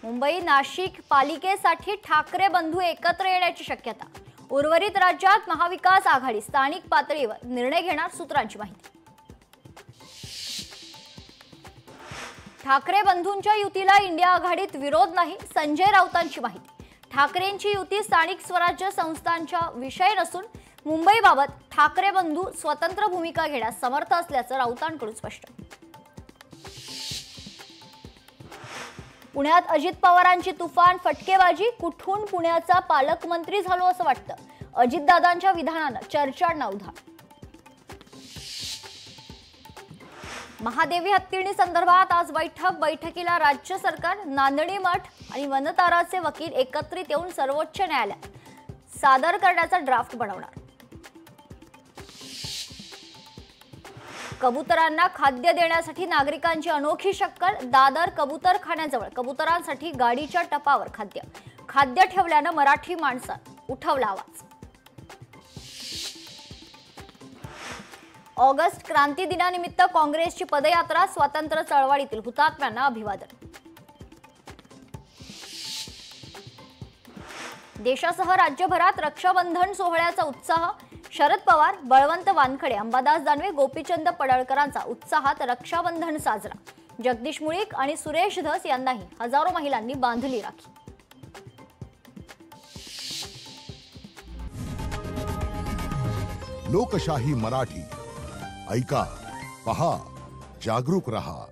मुंबई नाशिक पालिकेसाठी ठाकरे बंधू एकत्र येण्याची शक्यता। उर्वरित राज्यात महाविकास आघाडी स्थानिक पातळीवर निर्णय घेणार, सूत्रांची माहिती। ठाकरे बंधूंच्या युतीला इंडिया आघाडीत विरोध नाही, संजय राऊतांची माहिती। ठाकरेंची युती स्थानिक स्वराज्य संस्थांचा विषय नसून मुंबईबाबत ठाकरे बंधू स्वतंत्र भूमिका घेण्यास समर्थ असल्याचं राऊतांकडून स्पष्ट। पुण्यात अजित पवारांची तुफान फटकेबाजी, कुठून पुण्याचा पालकमंत्री झालो असं वाटतं। अजितदादांच्या विधानानं चर्चांना उधाण। महादेवी हत्तीणी संदर्भात आज बैठकीला राज्य सरकार, नांदणी मठ आणि वनताराचे वकील एकत्रित येऊन सर्वोच्च न्यायालयात सादर करण्याचा ड्राफ्ट बनवणार। कबुतरांना खाद्य देण्यासाठी नागरिकांची अनोखी शक्कल, दादर कबूतरखान्याजवळ कबुतरांसाठी गाडीच्या टपावर खाद्य ठेवल्यानं मराठी माणसानं उठवला आवाज। ऑगस्ट क्रांती दिनानिमित्त काँग्रेसची पदयात्रा, स्वातंत्र्य चळवळीतील हुतात्म्यांना अभिवादन। देशासह राज्यभरात रक्षाबंधन सोहळ्याचा उत्साह, शरद पवार, बळवंत वानखडे, अंबादास दानवे, गोपीचंद पडळकरांचा उत्साहात रक्षाबंधन साजरा। जगदीश मुळीक आणि सुरेश धस यांनाही हजारो महिलांनी बांधली राखी। लोकशाही मराठी ऐका, पहा, जागरूक रहा।